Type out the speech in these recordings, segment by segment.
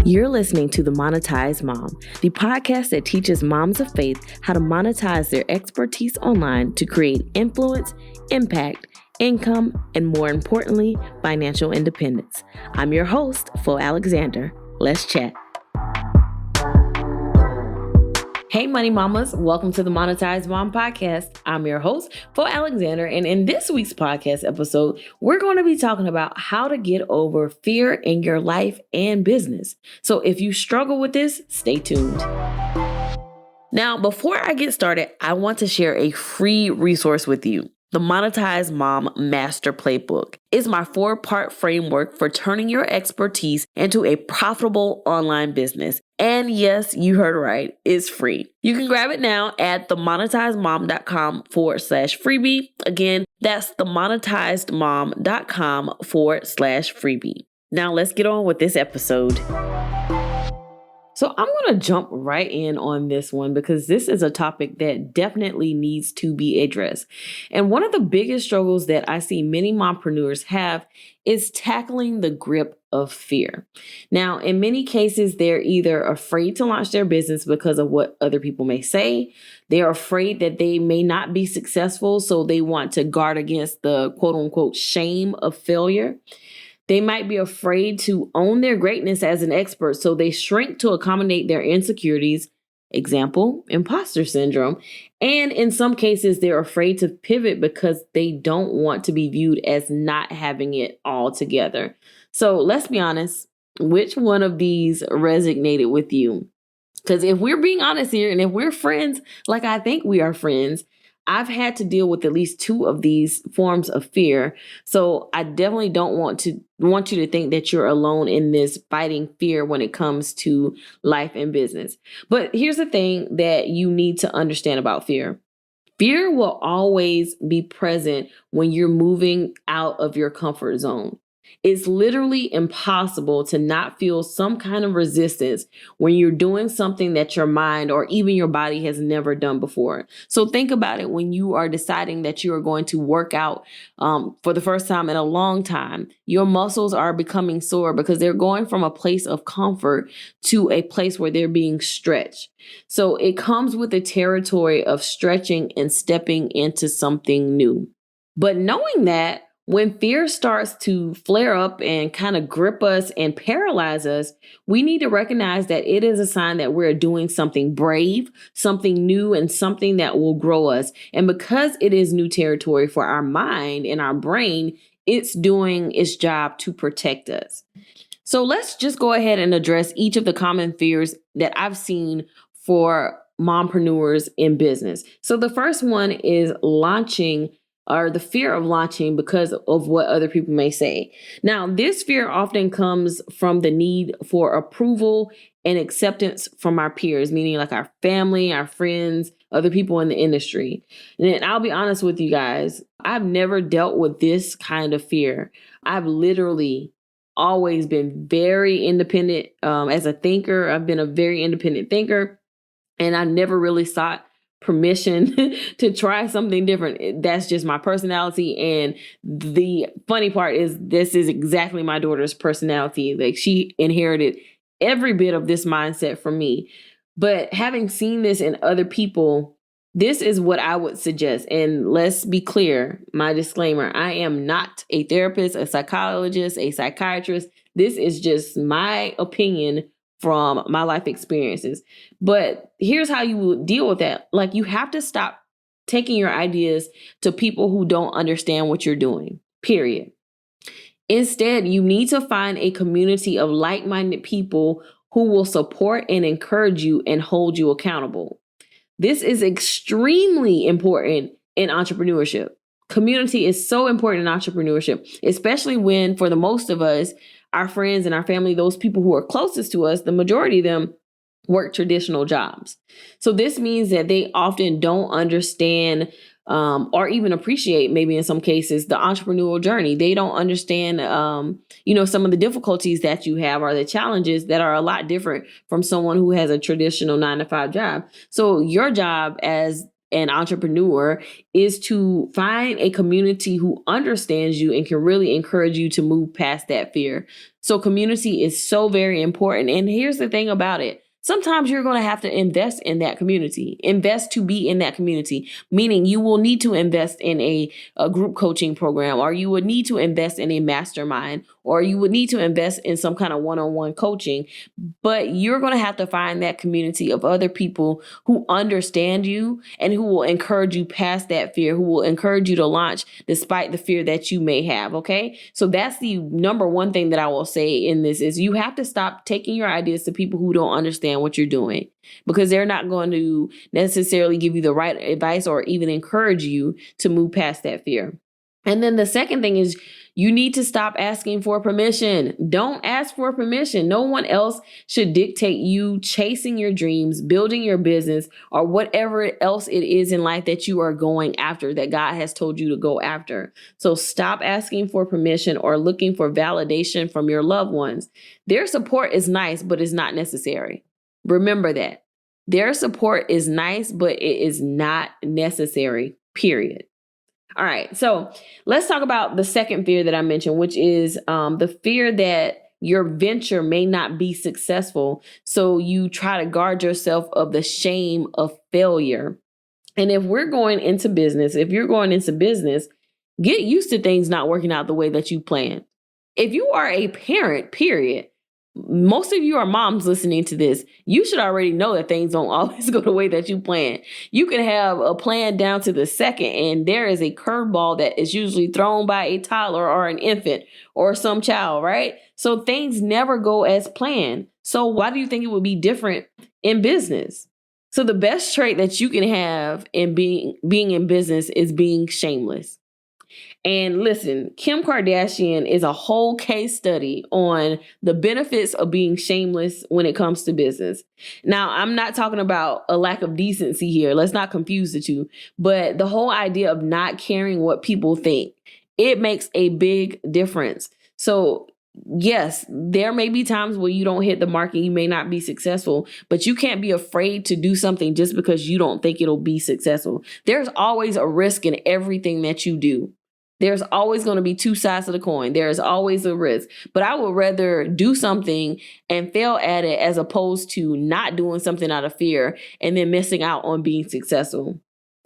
You're listening to The Monetized Mom, the podcast that teaches moms of faith how to monetize their expertise online to create influence, impact, income, and more importantly, financial independence. I'm your host, Flo Alexander. Let's chat. Hey, Money Mamas. Welcome to the Monetized Mom podcast. I'm your host, Flo Alexander. And in this week's podcast episode, we're going to be talking about how to get over fear in your life and business. So if you struggle with this, stay tuned. Now, before I get started, I want to share a free resource with you. The Monetized Mom Master Playbook is my 4-part framework for turning your expertise into a profitable online business. And yes, you heard right, it's free. You can grab it now at themonetizedmom.com/freebie. Again, that's themonetizedmom.com/freebie. Now let's get on with this episode. So I'm going to jump right in on this one because this is a topic that definitely needs to be addressed. And one of the biggest struggles that I see many mompreneurs have is tackling the grip of fear. Now, in many cases, they're either afraid to launch their business because of what other people may say. They're afraid that they may not be successful, so they want to guard against the quote unquote shame of failure. They might be afraid to own their greatness as an expert, so they shrink to accommodate their insecurities. Example, imposter syndrome. And in some cases, they're afraid to pivot because they don't want to be viewed as not having it all together. So let's be honest, which one of these resonated with you? Because if we're being honest here, and if we're friends, like I think we are friends, I've had to deal with at least 2 of these forms of fear. So I definitely don't want you to think that you're alone in this fighting fear when it comes to life and business. But here's the thing that you need to understand about fear. Fear will always be present when you're moving out of your comfort zone. It's literally impossible to not feel some kind of resistance when you're doing something that your mind or even your body has never done before. So think about it when you are deciding that you are going to work out for the first time in a long time. Your muscles are becoming sore because they're going from a place of comfort to a place where they're being stretched. So it comes with the territory of stretching and stepping into something new. But knowing that, when fear starts to flare up and kind of grip us and paralyze us, we need to recognize that it is a sign that we're doing something brave, something new, and something that will grow us. And because it is new territory for our mind and our brain, it's doing its job to protect us. So let's just go ahead and address each of the common fears that I've seen for mompreneurs in business. So the first one is launching, or the fear of launching because of what other people may say. Now, this fear often comes from the need for approval and acceptance from our peers, meaning like our family, our friends, other people in the industry. And I'll be honest with you guys, I've never dealt with this kind of fear. I've literally always been very independent as a thinker. I've been a very independent thinker, and I never really sought permission to try something different. That's just my personality. And the funny part is this is exactly my daughter's personality. Like, she inherited every bit of this mindset from me. But having seen this in other people, this is what I would suggest. And let's be clear, my disclaimer, I am not a therapist, a psychologist, a psychiatrist. This is just my opinion from my life experiences. But here's how you will deal with that. Like, you have to stop taking your ideas to people who don't understand what you're doing, period. Instead, you need to find a community of like-minded people who will support and encourage you and hold you accountable. This is extremely important in entrepreneurship. Community is so important in entrepreneurship, especially when, for the most of us, our friends and our family, those people who are closest to us, the majority of them work traditional jobs. So this means that they often don't understand or even appreciate, maybe in some cases, the entrepreneurial journey. They don't understand, some of the difficulties that you have or the challenges that are a lot different from someone who has a traditional 9-to-5 job. So your job as an entrepreneur is to find a community who understands you and can really encourage you to move past that fear. So community is so very important. And here's the thing about it. Sometimes you're going to have to invest in that community, invest to be in that community, meaning you will need to invest in a group coaching program, or you would need to invest in a mastermind, or you would need to invest in some kind of one-on-one coaching. But you're going to have to find that community of other people who understand you and who will encourage you past that fear, who will encourage you to launch despite the fear that you may have. Okay. So that's the number one thing that I will say in this is you have to stop taking your ideas to people who don't understand what you're doing, because they're not going to necessarily give you the right advice or even encourage you to move past that fear. And then the second thing is you need to stop asking for permission. Don't ask for permission. No one else should dictate you chasing your dreams, building your business, or whatever else it is in life that you are going after, that God has told you to go after. So stop asking for permission or looking for validation from your loved ones. Their support is nice, but it's not necessary. Remember that. Their support is nice, but it is not necessary, period. All right, so let's talk about the second fear that I mentioned, which is the fear that your venture may not be successful. So you try to guard yourself of the shame of failure. And if you're going into business, get used to things not working out the way that you planned. If you are a parent, period, most of you are moms listening to this, you should already know that things don't always go the way that you plan. You can have a plan down to the second, and there is a curveball that is usually thrown by a toddler or an infant or some child, right? So things never go as planned. So why do you think it would be different in business? So the best trait that you can have in being in business is being shameless. And listen, Kim Kardashian is a whole case study on the benefits of being shameless when it comes to business. Now, I'm not talking about a lack of decency here. Let's not confuse the two. But the whole idea of not caring what people think, it makes a big difference. So yes, there may be times where you don't hit the mark and you may not be successful, but you can't be afraid to do something just because you don't think it'll be successful. There's always a risk in everything that you do. There's always going to be two sides of the coin. There is always a risk. But I would rather do something and fail at it as opposed to not doing something out of fear and then missing out on being successful.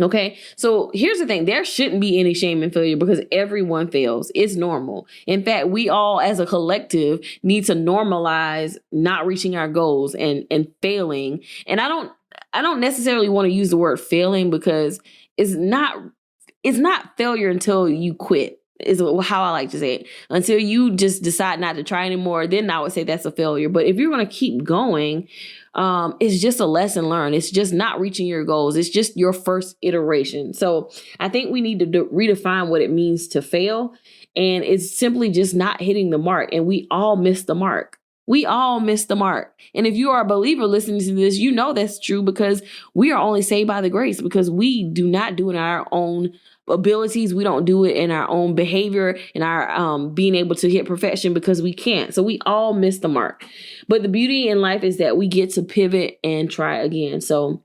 Okay, so here's the thing. There shouldn't be any shame in failure because everyone fails. It's normal. In fact, we all as a collective need to normalize not reaching our goals and failing. And I don't necessarily want to use the word failing because it's not failure until you quit, is how I like to say it. Until you just decide not to try anymore, then I would say that's a failure. But if you're going to keep going, it's just a lesson learned. It's just not reaching your goals. It's just your first iteration. So I think we need to redefine what it means to fail. And it's simply just not hitting the mark. And we all miss the mark. We all miss the mark. And if you are a believer listening to this, you know that's true because we are only saved by the grace, because we do not do it in our own abilities. We don't do it in our own behavior and our being able to hit perfection, because we can't. So we all miss the mark. But the beauty in life is that we get to pivot and try again. So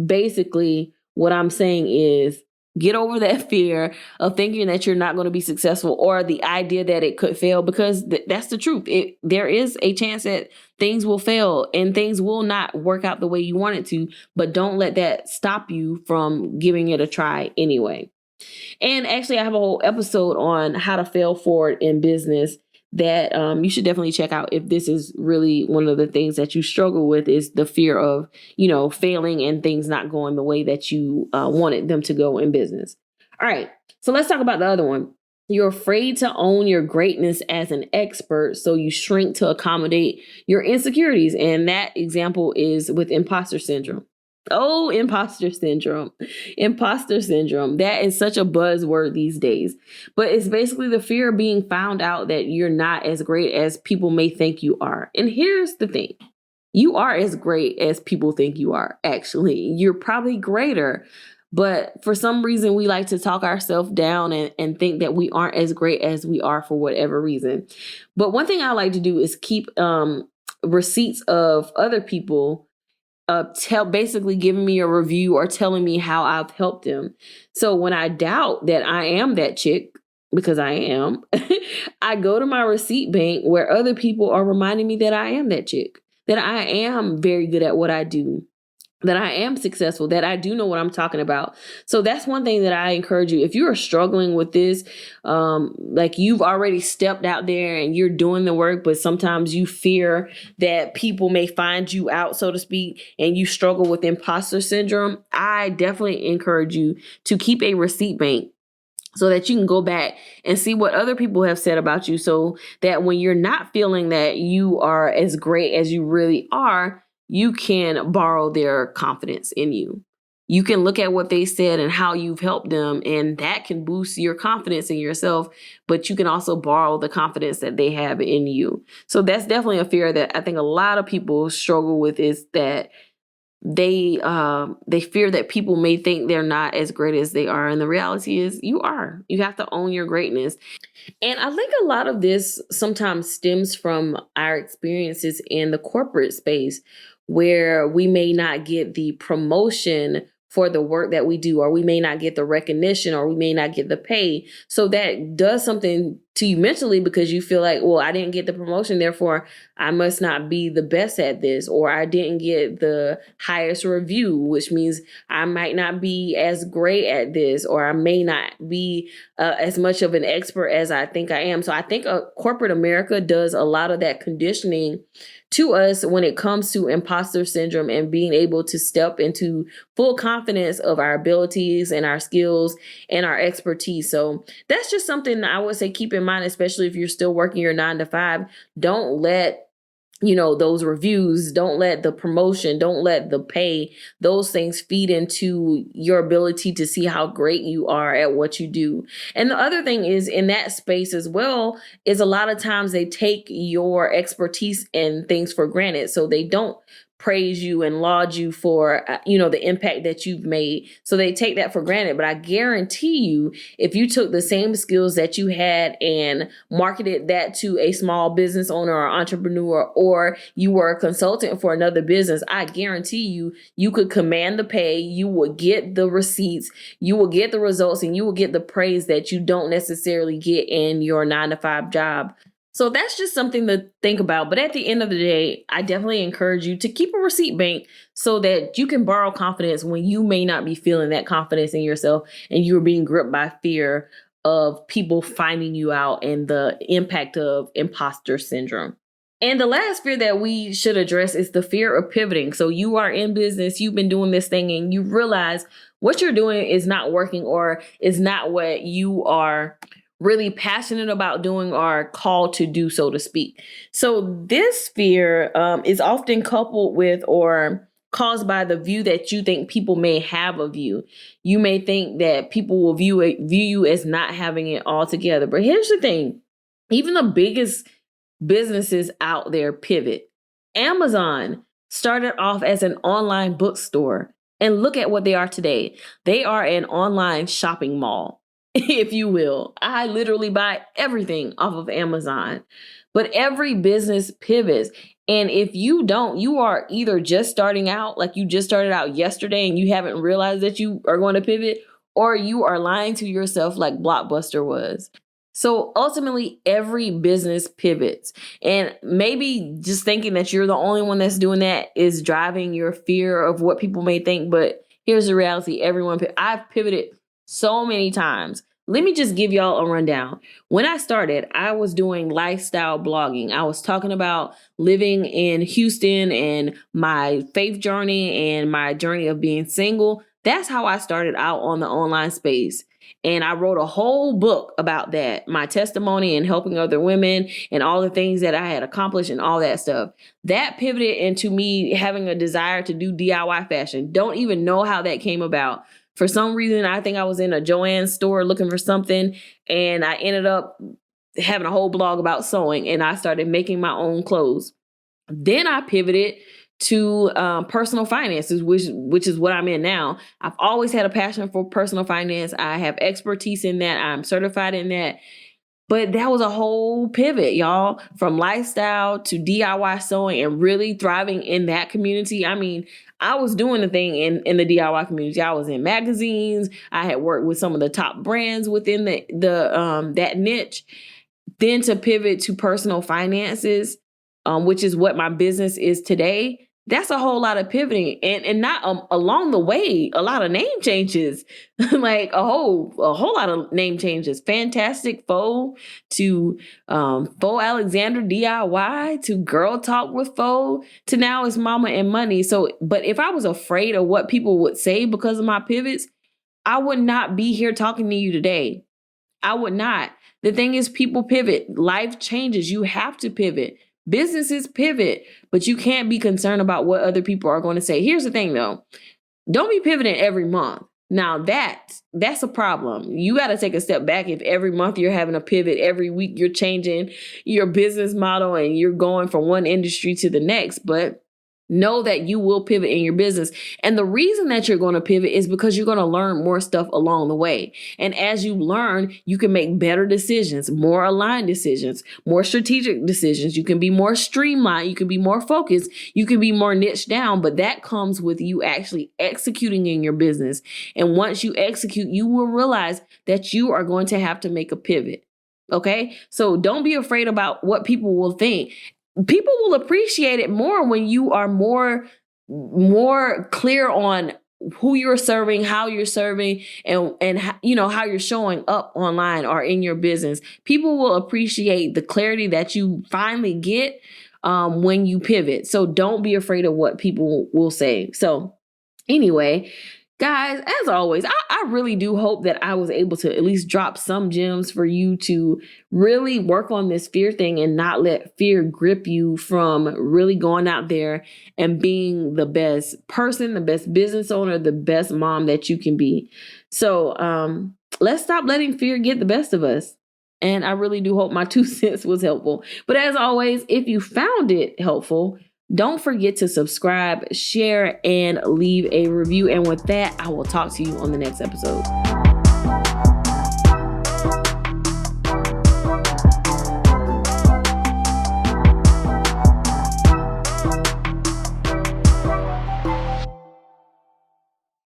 basically what I'm saying is get over that fear of thinking that you're not going to be successful, or the idea that it could fail, because that's the truth. There is a chance that things will fail and things will not work out the way you want it to, but don't let that stop you from giving it a try anyway. And actually, I have a whole episode on how to fail forward in business that you should definitely check out if this is really one of the things that you struggle with, is the fear of, failing and things not going the way that you wanted them to go in business. All right, so let's talk about the other one. You're afraid to own your greatness as an expert, so you shrink to accommodate your insecurities. And that example is with imposter syndrome. Oh, imposter syndrome. Imposter syndrome. That is such a buzzword these days. But it's basically the fear of being found out that you're not as great as people may think you are. And here's the thing. You are as great as people think you are, actually. You're probably greater. But for some reason, we like to talk ourselves down and think that we aren't as great as we are for whatever reason. But one thing I like to do is keep receipts of other people basically giving me a review or telling me how I've helped them. So when I doubt that I am that chick, because I am, I go to my receipt bank where other people are reminding me that I am that chick, that I am very good at what I do, that I am successful, that I do know what I'm talking about. So that's one thing that I encourage you. If you are struggling with this, like you've already stepped out there and you're doing the work, but sometimes you fear that people may find you out, so to speak, and you struggle with imposter syndrome, I definitely encourage you to keep a receipt bank so that you can go back and see what other people have said about you, so that when you're not feeling that you are as great as you really are, you can borrow their confidence in you. You can look at what they said and how you've helped them, and that can boost your confidence in yourself, but you can also borrow the confidence that they have in you. So that's definitely a fear that I think a lot of people struggle with, is that they fear that people may think they're not as great as they are, and the reality is you are. You have to own your greatness. And I think a lot of this sometimes stems from our experiences in the corporate space, where we may not get the promotion for the work that we do, or we may not get the recognition, or we may not get the pay. So that does something to you mentally, because you feel like, well, I didn't get the promotion, therefore I must not be the best at this, or I didn't get the highest review, which means I might not be as great at this, or I may not be as much of an expert as I think I am. So I think corporate America does a lot of that conditioning to us when it comes to imposter syndrome and being able to step into full confidence of our abilities and our skills and our expertise. So that's just something I would say keep in mind, especially if you're still working your 9 to 5. Don't let those reviews, don't let the promotion, don't let the pay, those things feed into your ability to see how great you are at what you do. And the other thing is, in that space as well, is a lot of times they take your expertise and things for granted. So they don't praise you and laud you for the impact that you've made. So they take that for granted. But I guarantee you, if you took the same skills that you had and marketed that to a small business owner or entrepreneur, or you were a consultant for another business, I guarantee you could command the pay, you would get the receipts, you will get the results, and you will get the praise that you don't necessarily get in your 9 to 5 job. So that's just something to think about. But at the end of the day, I definitely encourage you to keep a receipt bank so that you can borrow confidence when you may not be feeling that confidence in yourself and you're being gripped by fear of people finding you out and the impact of imposter syndrome. And the last fear that we should address is the fear of pivoting. So you are in business, you've been doing this thing, and you realize what you're doing is not working, or is not what you are really passionate about doing or called to do, so to speak. So this fear is often coupled with or caused by the view that you think people may have of you. You may think that people will view you as not having it all together. But here's the thing, even the biggest businesses out there pivot. Amazon started off as an online bookstore, and look at what they are today. They are an online shopping mall, if you will. I literally buy everything off of Amazon. But every business pivots. And if you don't, you are either just starting out, like you just started out yesterday and you haven't realized that you are going to pivot, or you are lying to yourself like Blockbuster was. So ultimately, every business pivots. And maybe just thinking that you're the only one that's doing that is driving your fear of what people may think. But here's the reality. I've pivoted so many times. Let me just give y'all a rundown. When I started, I was doing lifestyle blogging. I was talking about living in Houston and my faith journey and my journey of being single. That's how I started out on the online space. And I wrote a whole book about that, my testimony and helping other women and all the things that I had accomplished and all that stuff. That pivoted into me having a desire to do DIY fashion. Don't even know how that came about. For some reason, I think I was in a Joann store looking for something, and I ended up having a whole blog about sewing, and I started making my own clothes. Then I pivoted to personal finances, which is what I'm in now. I've always had a passion for personal finance. I have expertise in that. I'm certified in that. But that was a whole pivot, y'all, from lifestyle to DIY sewing and really thriving in that community. I mean, I was doing the thing in the DIY community. I was in magazines. I had worked with some of the top brands within the that niche. Then to pivot to personal finances, which is what my business is today. That's a whole lot of pivoting and not along the way, a lot of name changes, like a whole lot of name changes. Fantastic Faux to Faux Alexander DIY to Girl Talk with Faux to now it's Mama and Money. So, but if I was afraid of what people would say because of my pivots, I would not be here talking to you today. I would not. The thing is, people pivot. Life changes. You have to pivot. Businesses pivot, but you can't be concerned about what other people are going to say. Here's the thing though. Don't be pivoting every month. Now that's a problem. You got to take a step back if every month you're having a pivot, every week you're changing your business model and you're going from one industry to the next. But know that you will pivot in your business. And the reason that you're going to pivot is because you're going to learn more stuff along the way. And as you learn, you can make better decisions, more aligned decisions, more strategic decisions. You can be more streamlined. You can be more focused. You can be more niched down. But that comes with you actually executing in your business. And once you execute, you will realize that you are going to have to make a pivot. Okay? So don't be afraid about what people will think. People will appreciate it more when you are more clear on who you're serving, how you're serving, and how you're showing up online or in your business. People will appreciate the clarity that you finally get when you pivot. So don't be afraid of what people will say. So anyway, guys, as always, I really do hope that I was able to at least drop some gems for you to really work on this fear thing and not let fear grip you from really going out there and being the best person, the best business owner, the best mom that you can be. So let's stop letting fear get the best of us. And I really do hope my 2 cents was helpful. But as always, if you found it helpful, don't forget to subscribe, share, and leave a review. And with that, I will talk to you on the next episode.